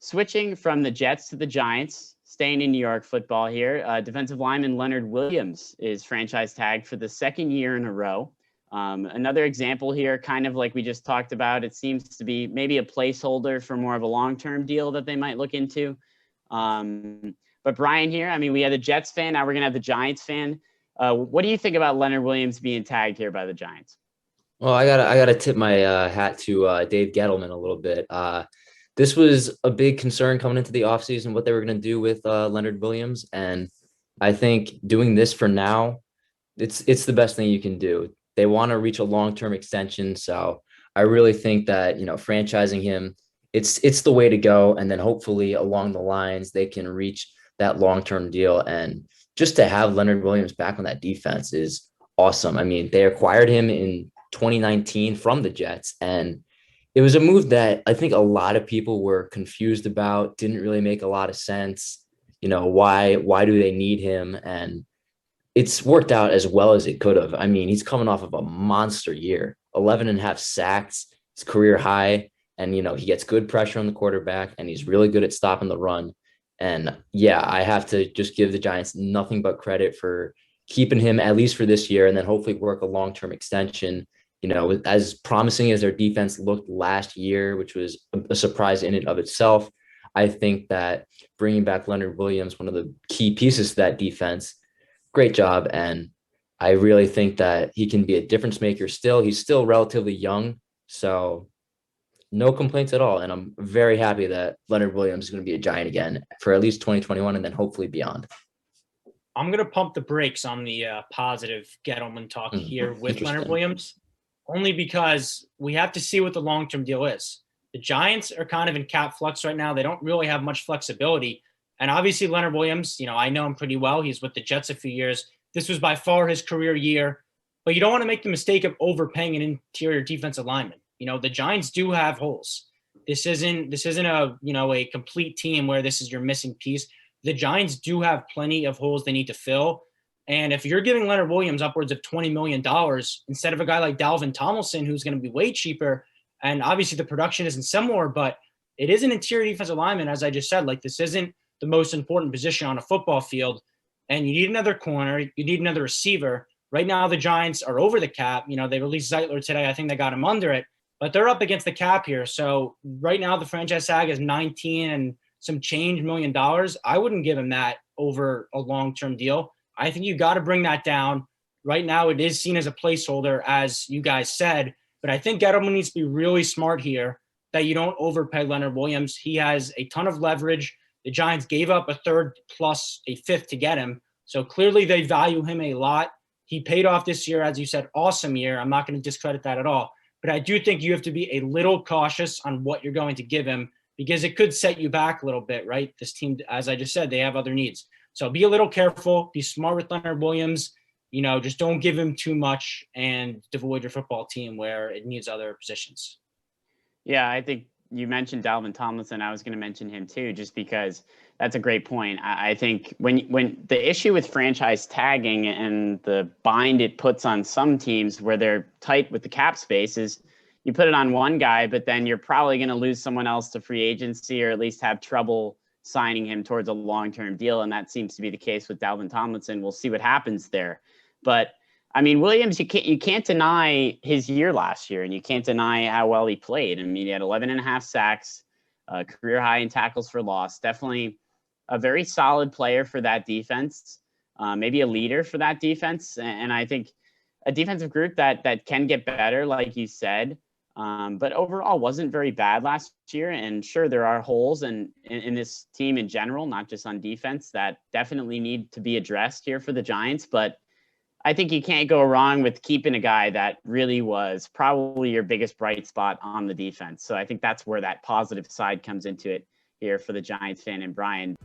Switching from the Jets to the Giants, staying in New York football here, defensive lineman Leonard Williams is franchise tagged for the second year in a row. Another example here, kind of like we just talked about, it seems to be maybe a placeholder for more of a long-term deal that they might look into. But Brian here, I mean, we had a Jets fan, now we're going to have the Giants fan. What do you think about Leonard Williams being tagged here by the Giants? Well, I gotta tip my hat to Dave Gettleman a little bit. This was a big concern coming into the offseason, what they were going to do with Leonard Williams, and I think doing this for now, it's the best thing you can do. They want to reach a long-term extension, so I really think that franchising him, it's the way to go, and then hopefully along the lines they can reach that long-term deal, and just to have Leonard Williams back on that defense is awesome. I mean, they acquired him in 2019 from the Jets, and it was a move that I think a lot of people were confused about, didn't really make a lot of sense. Why do they need him? And it's worked out as well as it could have. I mean, he's coming off of a monster year, 11 and a half sacks, his career high. And, he gets good pressure on the quarterback, and he's really good at stopping the run. And yeah, I have to just give the Giants nothing but credit for keeping him at least for this year, and then hopefully work a long-term extension. As promising as their defense looked last year, which was a surprise in and of itself, I think that bringing back Leonard Williams, one of the key pieces to that defense, great job. And I really think that he can be a difference maker still. He's still relatively young, so no complaints at all. And I'm very happy that Leonard Williams is going to be a Giant again for at least 2021 and then hopefully beyond. I'm going to pump the brakes on the positive Gettleman talk here with Leonard Williams, only because we have to see what the long-term deal is. The Giants are kind of in cap flux right now. They don't really have much flexibility. And obviously Leonard Williams, I know him pretty well. He's with the Jets a few years. This was by far his career year. But you don't want to make the mistake of overpaying an interior defensive lineman. The Giants do have holes. This isn't a complete team where this is your missing piece. The Giants do have plenty of holes they need to fill. And if you're giving Leonard Williams upwards of $20 million instead of a guy like Dalvin Tomlinson, who's going to be way cheaper, and obviously the production isn't similar, but it is an interior defensive lineman, as I just said. Like, this isn't the most important position on a football field, and you need another corner, you need another receiver. Right now, the Giants are over the cap. They released Zeitler today. I think they got him under it, but they're up against the cap here. So right now, the franchise tag is 19 and some change $1 million. I wouldn't give him that over a long-term deal. I think you got to bring that down. Right now, it is seen as a placeholder, as you guys said, but I think Gettleman needs to be really smart here that you don't overpay Leonard Williams. He has a ton of leverage. The Giants gave up a third plus a fifth to get him. So clearly they value him a lot. He paid off this year, as you said, awesome year. I'm not going to discredit that at all. But I do think you have to be a little cautious on what you're going to give him, because it could set you back a little bit, right? This team, as I just said, they have other needs. So be a little careful, be smart with Leonard Williams. Just don't give him too much and devoid your football team where it needs other positions. Yeah, I think you mentioned Dalvin Tomlinson. I was going to mention him too, just because that's a great point. I think when the issue with franchise tagging and the bind it puts on some teams where they're tight with the cap space is you put it on one guy, but then you're probably going to lose someone else to free agency, or at least have trouble signing him towards a long-term deal. And that seems to be the case with Dalvin Tomlinson. We'll see what happens there. But I mean, Williams, you can't deny his year last year, and you can't deny how well he played. I mean, he had 11 and a half sacks, career high in tackles for loss. Definitely a very solid player for that defense, maybe a leader for that defense. And I think a defensive group that can get better, like you said. But overall wasn't very bad last year. And sure, there are holes in this team in general, not just on defense, that definitely need to be addressed here for the Giants. But I think you can't go wrong with keeping a guy that really was probably your biggest bright spot on the defense. So I think that's where that positive side comes into it here for the Giants fan and Brian.